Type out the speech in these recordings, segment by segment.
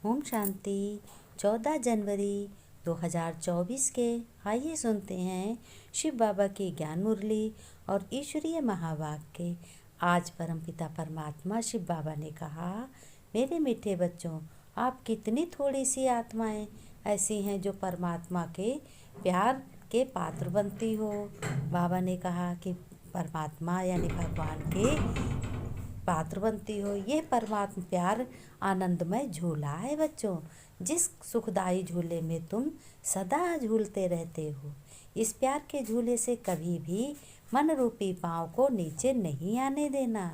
ओम शांति। 14 जनवरी 2024 के आइए सुनते हैं शिव बाबा की ज्ञान मुरली और ईश्वरीय महावाक्य। आज परमपिता परमात्मा शिव बाबा ने कहा, मेरे मीठे बच्चों, आप कितनी थोड़ी सी आत्माएं ऐसी हैं जो परमात्मा के प्यार के पात्र बनती हो। बाबा ने कहा कि परमात्मा यानी भगवान के पात्र बनती हो। ये परमात्मा प्यार आनंदमय झूला है बच्चों, जिस सुखदाई झूले में तुम सदा झूलते रहते हो। इस प्यार के झूले से कभी भी मन रूपी पाँव को नीचे नहीं आने देना।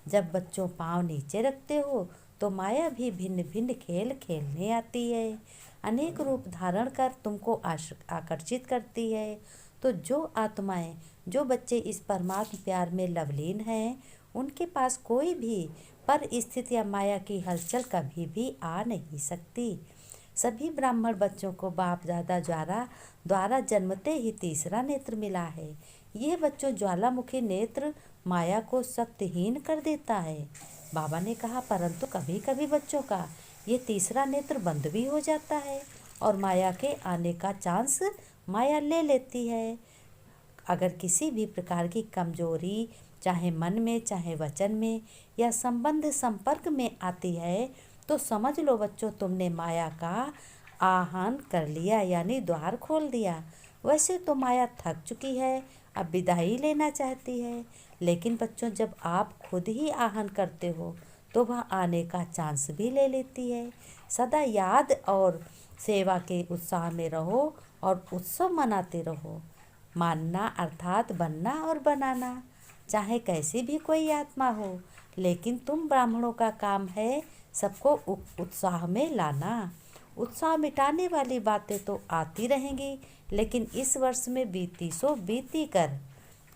जब बच्चों पाँव नीचे रखते हो तो माया भी भिन्न भिन्न खेल खेलने आती है, अनेक रूप धारण कर तुमको आकर्षित करती है। तो जो आत्माएं, जो बच्चे इस परमात्मा प्यार में लवलीन हैं, उनके पास कोई भी परिस्थिति या माया की हलचल कभी भी आ नहीं सकती। सभी ब्राह्मण बच्चों को बाप दादा द्वारा जन्मते ही तीसरा नेत्र मिला है। ये बच्चों ज्वालामुखी नेत्र माया को शक्तिहीन कर देता है। बाबा ने कहा, परंतु कभी कभी बच्चों का ये तीसरा नेत्र बंद भी हो जाता है और माया के आने का चांस माया ले लेती है। अगर किसी भी प्रकार की कमजोरी चाहे मन में, चाहे वचन में या संबंध संपर्क में आती है, तो समझ लो बच्चों, तुमने माया का आह्वान कर लिया, यानी द्वार खोल दिया। वैसे तो माया थक चुकी है, अब विदाई लेना चाहती है, लेकिन बच्चों जब आप खुद ही आह्वान करते हो तो वह आने का चांस भी ले लेती है। सदा याद और सेवा के उत्साह में रहो और उत्सव मनाते रहो। मानना अर्थात बनना और बनाना, चाहे कैसी भी कोई आत्मा हो, लेकिन तुम ब्राह्मणों का काम है सबको उत्साह में लाना। उत्साह मिटाने वाली बातें तो आती रहेंगी, लेकिन इस वर्ष में बीती सो बीती कर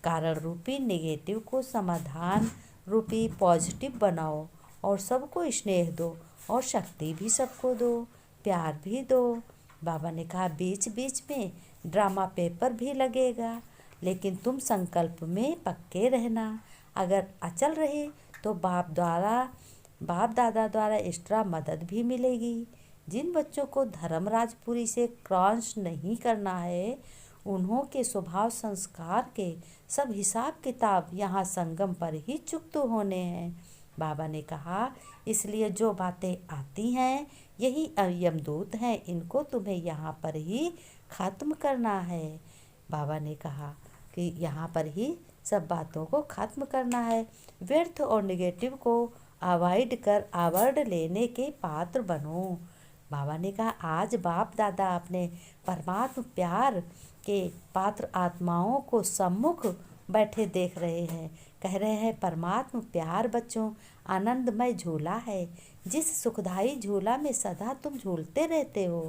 कारण रूपी नेगेटिव को समाधान रूपी पॉजिटिव बनाओ और सबको स्नेह दो और शक्ति भी सबको दो, प्यार भी दो। बाबा ने कहा, बीच बीच में ड्रामा पेपर भी लगेगा, लेकिन तुम संकल्प में पक्के रहना। अगर अचल रहे तो बाप दादा द्वारा एक्स्ट्रा मदद भी मिलेगी। जिन बच्चों को धर्मराजपुरी से क्रॉस नहीं करना है, उन्हों के स्वभाव संस्कार के सब हिसाब किताब यहाँ संगम पर ही चुकते होने हैं। बाबा ने कहा, इसलिए जो बातें आती हैं यही यमदूत हैं, इनको तुम्हें यहाँ पर ही खत्म करना है। बाबा ने कहा कि यहाँ पर ही सब बातों को खत्म करना है। व्यर्थ और नेगेटिव को अवॉइड कर अवार्ड लेने के पात्र बनो। बाबा ने कहा, आज बाप दादा अपने परमात्मा प्यार के पात्र आत्माओं को सम्मुख बैठे देख रहे हैं। कह रहे हैं, परमात्मा प्यार बच्चों आनंदमय झूला है, जिस सुखदाई झूला में सदा तुम झूलते रहते हो।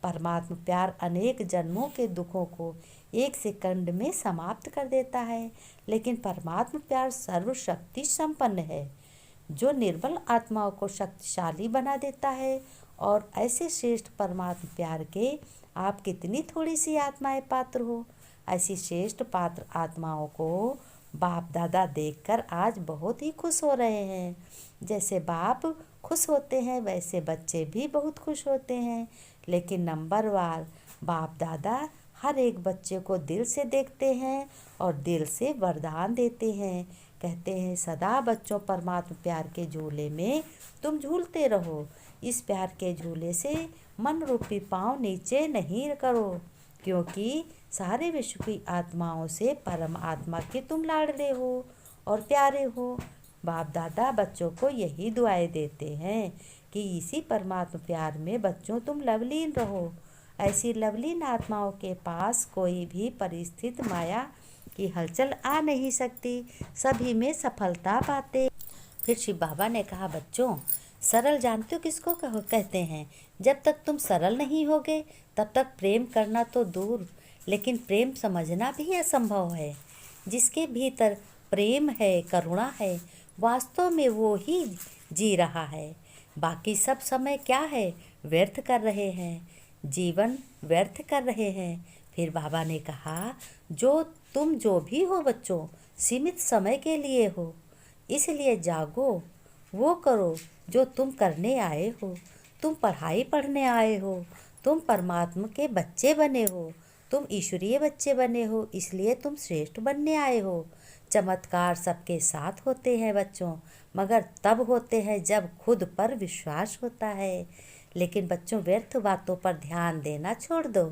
परमात्मा प्यार अनेक जन्मों के दुखों को एक सेकंड में समाप्त कर देता है, लेकिन परमात्मा प्यार सर्वशक्ति संपन्न है, जो निर्बल आत्माओं को शक्तिशाली बना देता है। और ऐसे श्रेष्ठ परमात्मा प्यार के आप कितनी थोड़ी सी आत्माएं पात्र हो। ऐसी श्रेष्ठ पात्र आत्माओं को बाप दादा देखकर आज बहुत ही खुश हो रहे हैं। जैसे बाप खुश होते हैं वैसे बच्चे भी बहुत खुश होते हैं, लेकिन नंबरवार बाप दादा हर एक बच्चे को दिल से देखते हैं और दिल से वरदान देते हैं। कहते हैं, सदा बच्चों परमात्मा प्यार के झूले में तुम झूलते रहो। इस प्यार के झूले से मन रूपी पाँव नीचे नहीं करो, क्योंकि सारे विश्व की आत्माओं से परम आत्मा के तुम लाडले हो और प्यारे हो। बाप दादा बच्चों को यही दुआएं देते हैं कि इसी परमात्मा प्यार में बच्चों तुम लवलीन रहो। ऐसी लवलीन आत्माओं के पास कोई भी परिस्थिति माया की हलचल आ नहीं सकती, सभी में सफलता पाते। फिर शिव बाबा ने कहा, बच्चों सरल जानते हो किसको कहते हैं? जब तक तुम सरल नहीं होगे तब तक प्रेम करना तो दूर, लेकिन प्रेम समझना भी असंभव है। जिसके भीतर प्रेम है, करुणा है, वास्तव में वो ही जी रहा है। बाकी सब समय क्या है, व्यर्थ कर रहे हैं, जीवन व्यर्थ कर रहे हैं। फिर बाबा ने कहा, तुम जो भी हो बच्चों, सीमित समय के लिए हो, इसलिए जागो, वो करो जो तुम करने आए हो। तुम पढ़ाई पढ़ने आए हो, तुम परमात्मा के बच्चे बने हो, तुम ईश्वरीय बच्चे बने हो, इसलिए तुम श्रेष्ठ बनने आए हो। चमत्कार सबके साथ होते हैं बच्चों, मगर तब होते हैं जब खुद पर विश्वास होता है। लेकिन बच्चों, व्यर्थ बातों पर ध्यान देना छोड़ दो।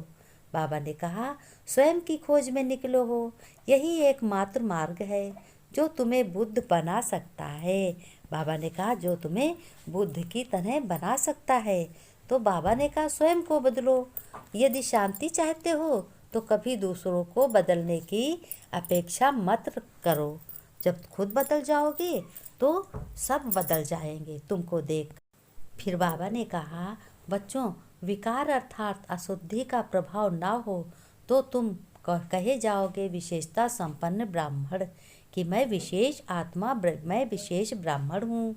बाबा ने कहा, स्वयं की खोज में निकलो हो, यही एकमात्र मार्ग है जो तुम्हें बुद्ध बना सकता है। बाबा ने कहा, जो तुम्हें बुद्ध की तरह बना सकता है। तो बाबा ने कहा, स्वयं को बदलो। यदि शांति चाहते हो तो कभी दूसरों को बदलने की अपेक्षा मत करो। जब खुद बदल जाओगे तो सब बदल जाएंगे तुमको देख। फिर बाबा ने कहा, बच्चों, विकार अर्थात अशुद्धि का प्रभाव ना हो तो तुम कहे जाओगे विशेषता संपन्न ब्राह्मण, कि मैं विशेष आत्मा, मैं विशेष ब्राह्मण हूँ।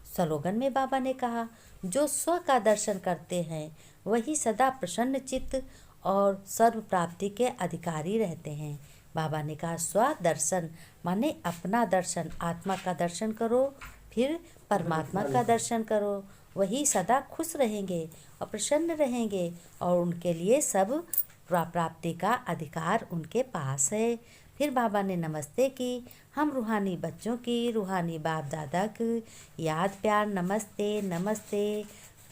स्लोगन में बाबा ने कहा, जो स्व का दर्शन करते हैं वही सदा प्रसन्न चित्त और सर्व प्राप्ति के अधिकारी रहते हैं। बाबा ने कहा, स्व दर्शन माने अपना दर्शन, आत्मा का दर्शन करो, फिर परमात्मा का दर्शन करो, वही सदा खुश रहेंगे और प्रसन्न रहेंगे और उनके लिए सब प्राप्ति का अधिकार उनके पास है। फिर बाबा ने नमस्ते की। हम रूहानी बच्चों की, रूहानी बाप दादा की याद प्यार नमस्ते नमस्ते।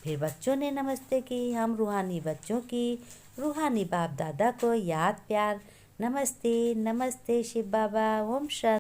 फिर बच्चों ने नमस्ते की। हम रूहानी बच्चों की, रूहानी बाप दादा को याद प्यार नमस्ते नमस्ते। शिव बाबा, ओम शांति।